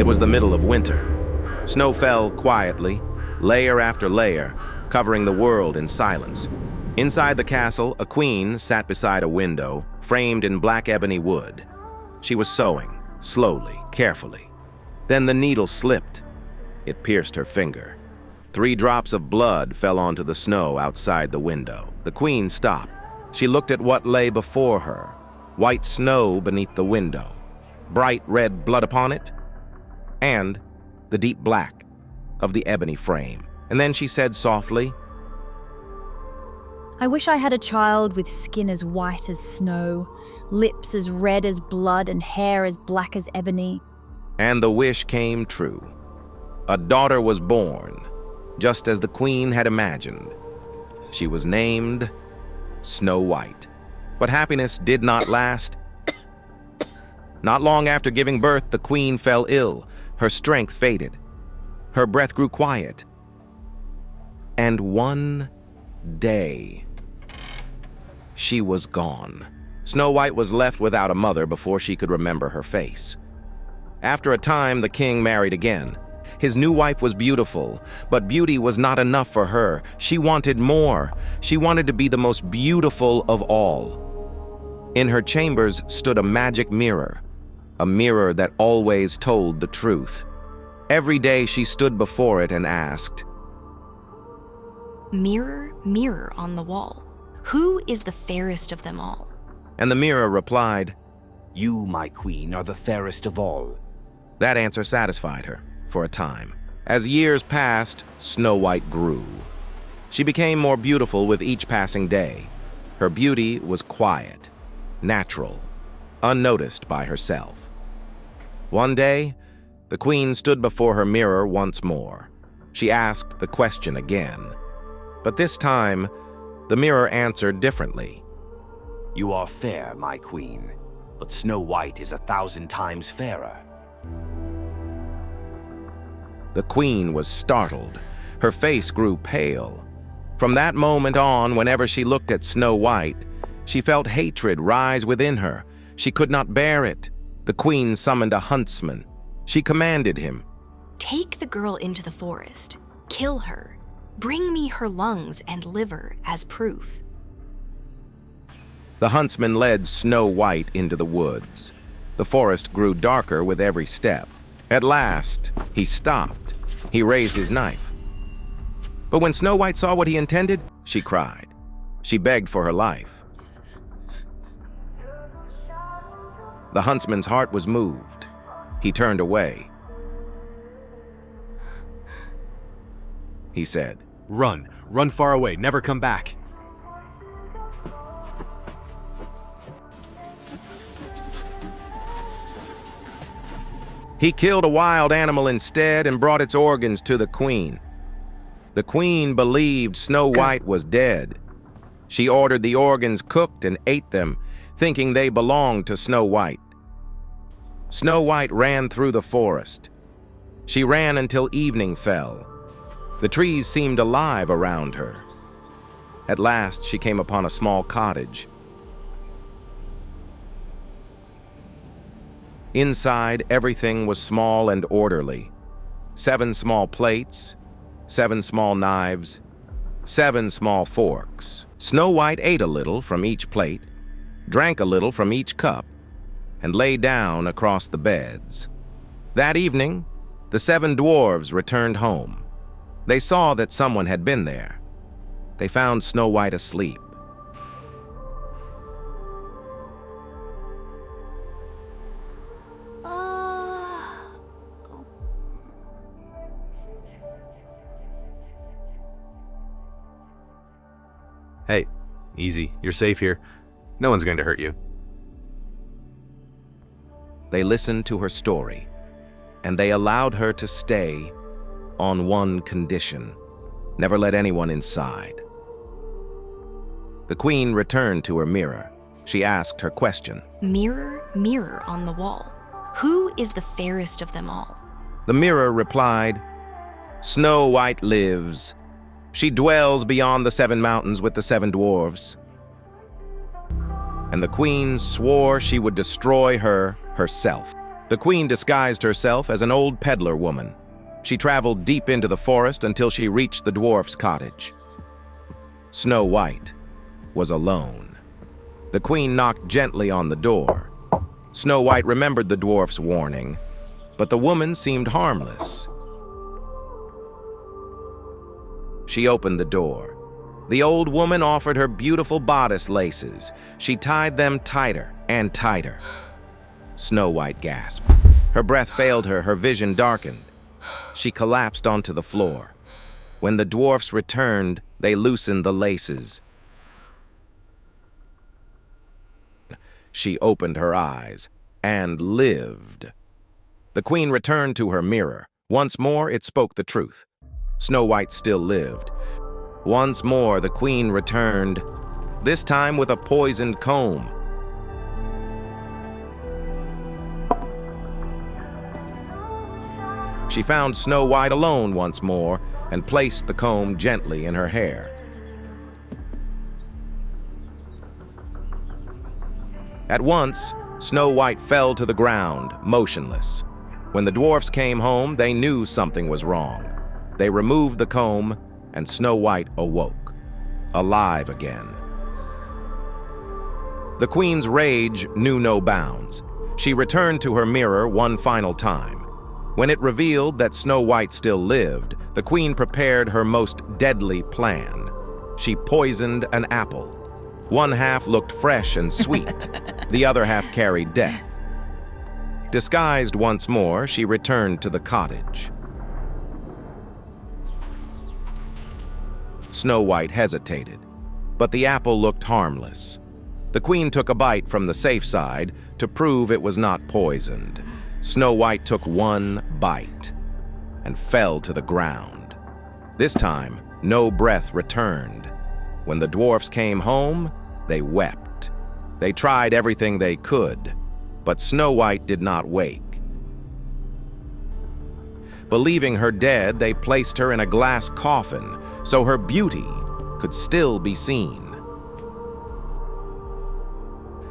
It was the middle of winter. Snow fell quietly, layer after layer, covering the world in silence. Inside the castle, a queen sat beside a window, framed in black ebony wood. She was sewing, slowly, carefully. Then the needle slipped. It pierced her finger. 3 drops of blood fell onto the snow outside the window. The queen stopped. She looked at what lay before her. White snow beneath the window, bright red blood upon it, and the deep black of the ebony frame. And then she said softly, I wish I had a child with skin as white as snow, lips as red as blood, and hair as black as ebony. And the wish came true. A daughter was born, just as the queen had imagined. She was named Snow White. But happiness did not last. Not long after giving birth, the queen fell ill. Her strength faded. Her breath grew quiet. And one day, she was gone. Snow White was left without a mother before she could remember her face. After a time, the king married again. His new wife was beautiful, but beauty was not enough for her. She wanted more. She wanted to be the most beautiful of all. In her chambers stood a magic mirror, a mirror that always told the truth. Every day she stood before it and asked, Mirror, mirror on the wall, who is the fairest of them all? And the mirror replied, You, my queen, are the fairest of all. That answer satisfied her for a time. As years passed, Snow White grew. She became more beautiful with each passing day. Her beauty was quiet, natural, unnoticed by herself. One day, the queen stood before her mirror once more. She asked the question again. But this time, the mirror answered differently. You are fair, my queen, but Snow White is 1,000 times fairer. The queen was startled. Her face grew pale. From that moment on, whenever she looked at Snow White, she felt hatred rise within her. She could not bear it. The queen summoned a huntsman. She commanded him, Take the girl into the forest, kill her, bring me her lungs and liver as proof. The huntsman led Snow White into the woods. The forest grew darker with every step. At last, he stopped. He raised his knife. But when Snow White saw what he intended, she cried. She begged for her life. The huntsman's heart was moved. He turned away. He said, Run. Run far away. Never come back. He killed a wild animal instead and brought its organs to the queen. The queen believed Snow White was dead. She ordered the organs cooked and ate them, thinking they belonged to Snow White. Snow White ran through the forest. She ran until evening fell. The trees seemed alive around her. At last, she came upon a small cottage. Inside, everything was small and orderly. 7 small plates, 7 small knives, 7 small forks. Snow White ate a little from each plate, drank a little from each cup, and lay down across the beds. That evening, the 7 dwarves returned home. They saw that someone had been there. They found Snow White asleep. Hey, easy. You're safe here. No one's going to hurt you. They listened to her story, and they allowed her to stay on one condition: never let anyone inside. The queen returned to her mirror. She asked her question. Mirror, mirror on the wall, who is the fairest of them all? The mirror replied, Snow White lives. She dwells beyond the 7 mountains with the 7 dwarves. And the queen swore she would destroy her herself. The queen disguised herself as an old peddler woman. She traveled deep into the forest until she reached the dwarf's cottage. Snow White was alone. The queen knocked gently on the door. Snow White remembered the dwarf's warning, but the woman seemed harmless. She opened the door. The old woman offered her beautiful bodice laces. She tied them tighter and tighter. Snow White gasped. Her breath failed her, her vision darkened. She collapsed onto the floor. When the dwarfs returned, they loosened the laces. She opened her eyes and lived. The queen returned to her mirror. Once more, it spoke the truth. Snow White still lived. Once more, the queen returned, this time with a poisoned comb. She found Snow White alone once more and placed the comb gently in her hair. At once, Snow White fell to the ground, motionless. When the dwarfs came home, they knew something was wrong. They removed the comb, and Snow White awoke, alive again. The queen's rage knew no bounds. She returned to her mirror one final time. When it revealed that Snow White still lived, the queen prepared her most deadly plan. She poisoned an apple. One half looked fresh and sweet. The other half carried death. Disguised once more, she returned to the cottage. Snow White hesitated, but the apple looked harmless. The queen took a bite from the safe side to prove it was not poisoned. Snow White took one bite and fell to the ground. This time, no breath returned. When the dwarfs came home, they wept. They tried everything they could, but Snow White did not wake. Believing her dead, they placed her in a glass coffin so her beauty could still be seen.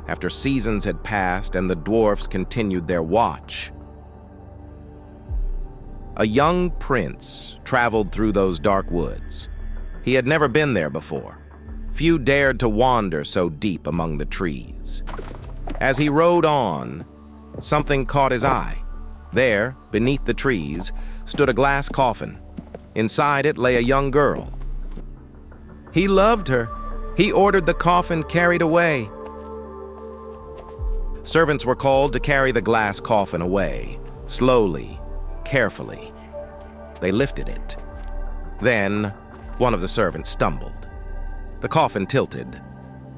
After seasons had passed and the dwarfs continued their watch, a young prince traveled through those dark woods. He had never been there before. Few dared to wander so deep among the trees. As he rode on, something caught his eye. There, beneath the trees, stood a glass coffin. Inside it lay a young girl. He loved her. He ordered the coffin carried away. Servants were called to carry the glass coffin away, slowly, carefully. They lifted it. Then, one of the servants stumbled. The coffin tilted,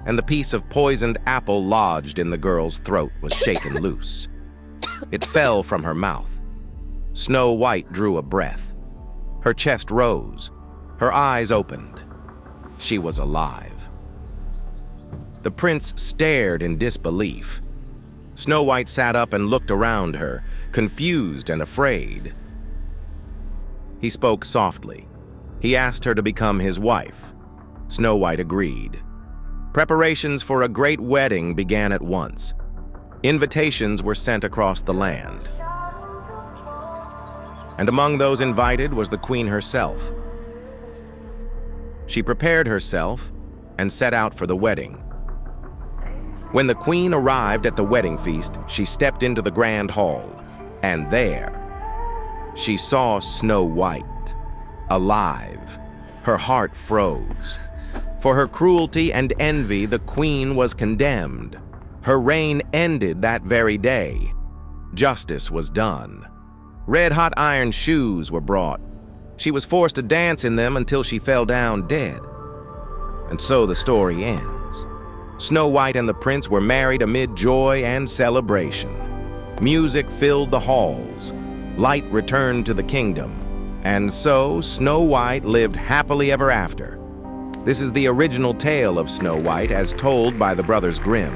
and the piece of poisoned apple lodged in the girl's throat was shaken loose. It fell from her mouth. Snow White drew a breath. Her chest rose. Her eyes opened. She was alive. The prince stared in disbelief. Snow White sat up and looked around her, confused and afraid. He spoke softly. He asked her to become his wife. Snow White agreed. Preparations for a great wedding began at once. Invitations were sent across the land. And among those invited was the queen herself. She prepared herself and set out for the wedding. When the queen arrived at the wedding feast, she stepped into the grand hall, and there, she saw Snow White, alive. Her heart froze. For her cruelty and envy, the queen was condemned. Her reign ended that very day. Justice was done. Red-hot iron shoes were brought. She was forced to dance in them until she fell down dead. And so the story ends. Snow White and the prince were married amid joy and celebration. Music filled the halls. Light returned to the kingdom. And so Snow White lived happily ever after. This is the original tale of Snow White as told by the Brothers Grimm.